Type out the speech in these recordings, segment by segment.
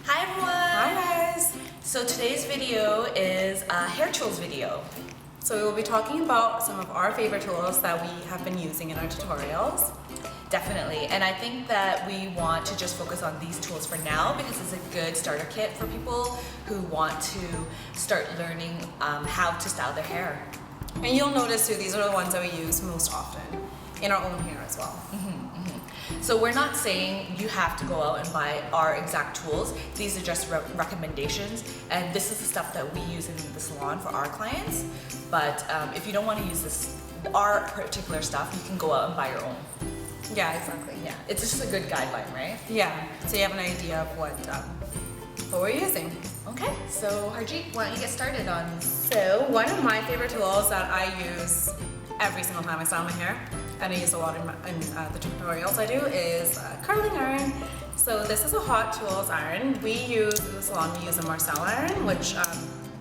Hi everyone! Hi guys! So today's video is a hair tools video. So we will be talking about some of our favorite tools that we have been using in our tutorials. Definitely, and I think that we want to just focus on these tools for now because it's a good starter kit for people who want to start learning how to style their hair. And you'll notice too, these are the ones that we use most often in our own hair as well. So we're not saying you have to go out and buy our exact tools. These are just recommendations, and this is the stuff that we use in the salon for our clients. But if you don't want to use our particular stuff, you can go out and buy your own. Yeah, exactly. Yeah, it's just a good guideline, right? Yeah, so you have an idea of what we're using. Okay, so Harjit, why don't you get started on? So one of my favorite tools that I use every single time I style my hair, and I use a lot in the tutorials I do, is a curling iron. So this is a hot tools iron. We use, in the salon, we use a Marcel iron, which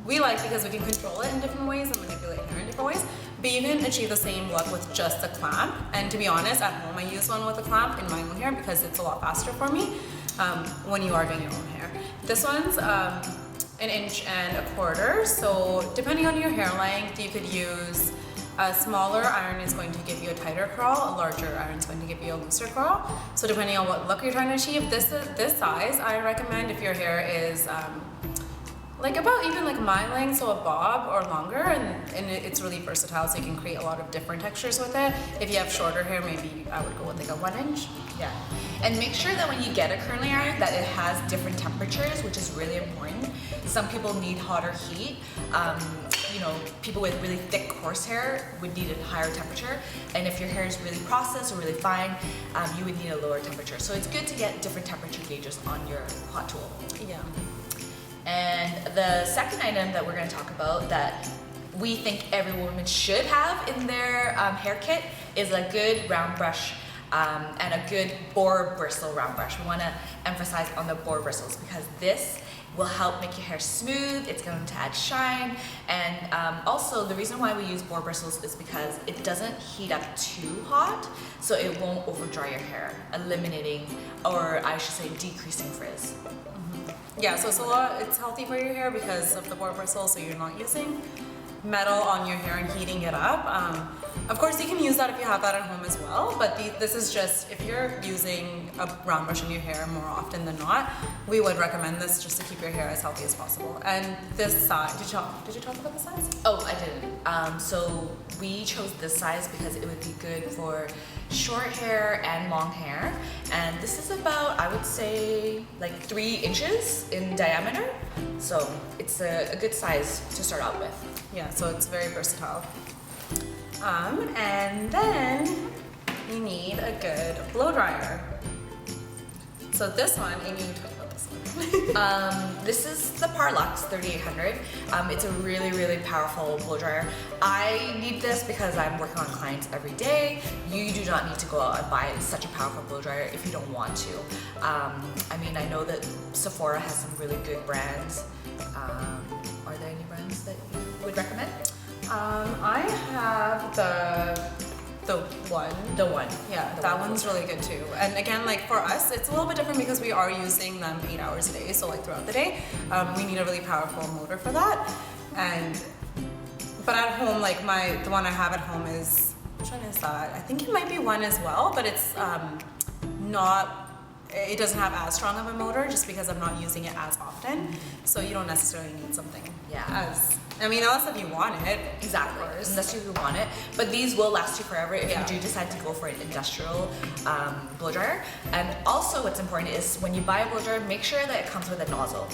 we like because we can control it in different ways and manipulate hair in different ways. But you can achieve the same look with just a clamp. And to be honest, at home I use one with a clamp in my own hair because it's a lot faster for me when you are doing your own hair. This one's 1.25 inches. So depending on your hair length, you could use a smaller iron is going to give you a tighter curl, a larger iron is going to give you a looser curl. So depending on what look you're trying to achieve, this size I recommend if your hair is like about even like my length, so a bob or longer, and it's really versatile, so you can create a lot of different textures with it. If you have shorter hair, maybe I would go with like a 1 inch. Yeah, and make sure that when you get a curling iron that it has different temperatures, which is really important. Some people need hotter heat. You know, people with really thick coarse hair would need a higher temperature, and if your hair is really processed or really fine, you would need a lower temperature. So it's good to get different temperature gauges on your hot tool. Yeah. And the second item that we're going to talk about that we think every woman should have in their hair kit is a good round brush and a good Boar bristle round brush. We want to emphasize on the Boar bristles because this will help make your hair smooth, it's going to add shine, and also the reason why we use Boar bristles is because it doesn't heat up too hot, so it won't over dry your hair, eliminating, or I should say decreasing frizz. Yeah, so it's healthy for your hair because of the Boar bristle, so you're not using metal on your hair and heating it up. Of course, you can use that if you have that at home as well, but this is just, if you're using a round brush in your hair more often than not, we would recommend this just to keep your hair as healthy as possible. And this size, did you talk about the size? Oh, I didn't. So we chose this size because it would be good for short hair and long hair. And this is about, I would say, like 3 inches in diameter. So it's a good size to start out with. Yeah, so it's very versatile. And then you need a good blow dryer. So this one, Amy, you talk about this one. This is the Parlux 3800. It's a really, really powerful blow dryer. I need this because I'm working on clients every day. You do not need to go out and buy such a powerful blow dryer if you don't want to. I mean, I know that Sephora has some really good brands. Are there any brands that you would recommend? I have the one. The one. Yeah, that one's really good too. And again, like for us, it's a little bit different because we are using them 8 hours a day. So like throughout the day, we need a really powerful motor for that. But at home, like the one I have at home is, which one is that? I think it might be one as well, but it's it doesn't have as strong of a motor just because I'm not using it as often. So you don't necessarily need something unless if you want it. Exactly, unless you want it. But these will last you forever if you do decide to go for an industrial blow dryer. And also what's important is when you buy a blow dryer, make sure that it comes with a nozzle.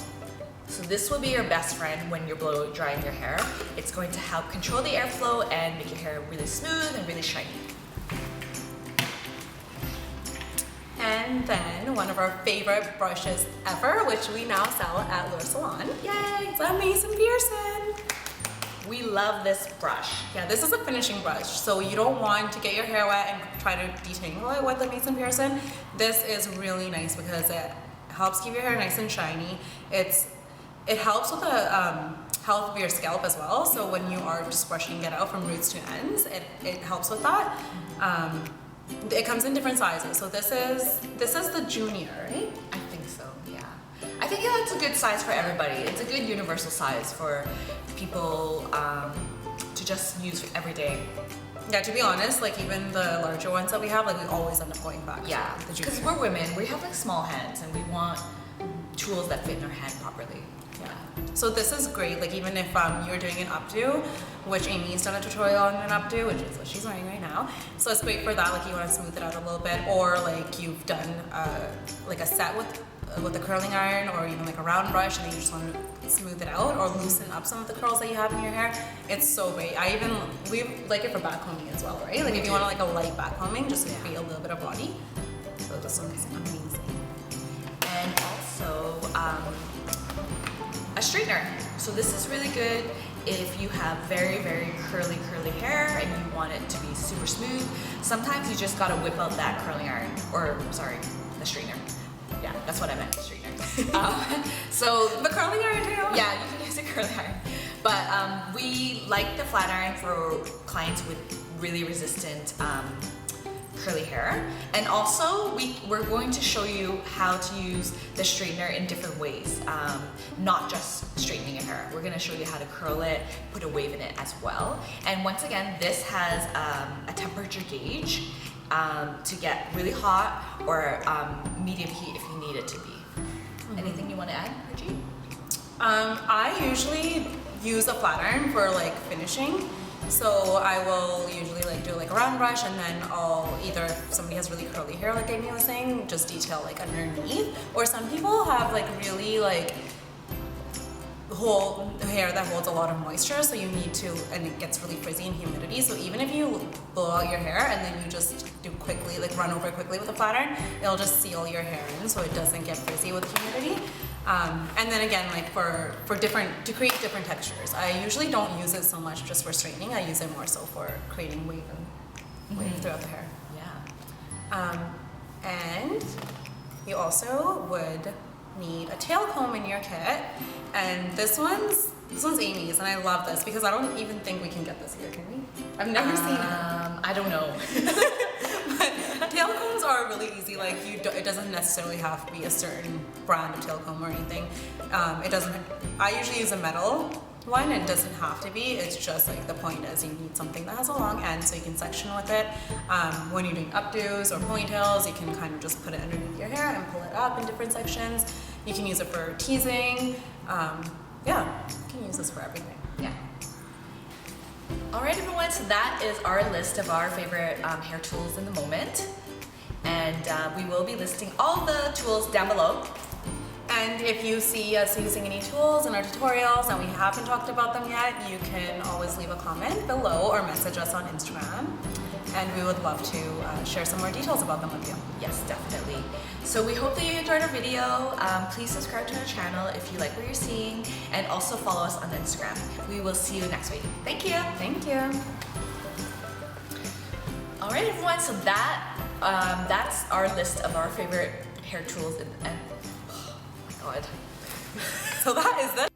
So this will be your best friend when you're blow drying your hair. It's going to help control the airflow and make your hair really smooth and really shiny. And then one of our favorite brushes ever, which we now sell at Lure Salon. Yay! It's a Mason Pearson. We love this brush. Yeah, this is a finishing brush, so you don't want to get your hair wet and try to detangle it with the Mason Pearson. This is really nice because it helps keep your hair nice and shiny. It helps with the health of your scalp as well, so when you are just brushing it out from roots to ends, it helps with that. It comes in different sizes. So this is the junior, right? I think so, yeah. I I think that's a good size for everybody. It's a good universal size for people to just use every day. Yeah, to be honest, like even the larger ones that we have, like we always end up going back. Yeah, to the because junior. we're women, we have like small hands and we want tools that fit in our hand properly. Yeah. So this is great, like even if you're doing an updo, which Amy's done a tutorial on an updo, which is what she's wearing right now. So it's great for that, like you want to smooth it out a little bit, or like you've done like a set with a curling iron, or even like a round brush, and then you just want to smooth it out or loosen up some of the curls that you have in your hair. It's so great. We like it for backcombing as well, right? Like if you want like a light backcombing, just to create a little bit of body. So this one is amazing. And also a straightener. So this is really good if you have very, very curly hair and you want it to be super smooth. Sometimes you just gotta whip out that curling iron, or sorry, the straightener. Yeah, that's what I meant, straightener. So The curling iron too? yeah, you can use a curling iron. But we like the flat iron for clients with really resistant curly hair. And also, we're going to show you how to use the straightener in different ways, not just straightening your hair. We're gonna show you how to curl it, put a wave in it as well. And once again, this has a temperature gauge to get really hot or medium heat if you need it to be. Anything you want to add, Harjit? I usually use a flat iron for like finishing. So I will usually like do like a round brush, and then I'll either, if somebody has really curly hair like Amy was saying, just detail like underneath. Or some people have like really like whole hair that holds a lot of moisture, so you need to, and it gets really frizzy in humidity. So even if you blow out your hair and then you just do quickly, like run over quickly with a flat iron, it'll just seal your hair in so it doesn't get frizzy with humidity. And then again, like for to create different textures. I usually don't use it so much just for straightening. I use it more so for creating wave throughout the hair. Yeah. And you also would need a tail comb in your kit, and this one's Amy's, and I love this because I don't even think we can get this here, can we? I've never seen it. I don't know. But tail combs are really easy. Like it doesn't necessarily have to be a certain brand of tail comb or anything. It doesn't. I usually use a metal one. It doesn't have to be. It's just like the point is you need something that has a long end so you can section with it. When you're doing updos or ponytails, you can kind of just put it underneath your hair and pull it up in different sections. You can use it for teasing. Yeah, you can use this for everything. Yeah. All right, everyone, so that is our list of our favorite hair tools in the moment. And we will be listing all the tools down below. And if you see us using any tools in our tutorials and we haven't talked about them yet, you can always leave a comment below or message us on Instagram. And we would love to share some more details about them with you. Yes, definitely. So we hope that you enjoyed our video. Please subscribe to our channel if you like what you're seeing, and also follow us on Instagram. We will see you next week. Thank you. Thank you. All right, everyone. So that's our list of our favorite hair tools. And oh my God. So that is the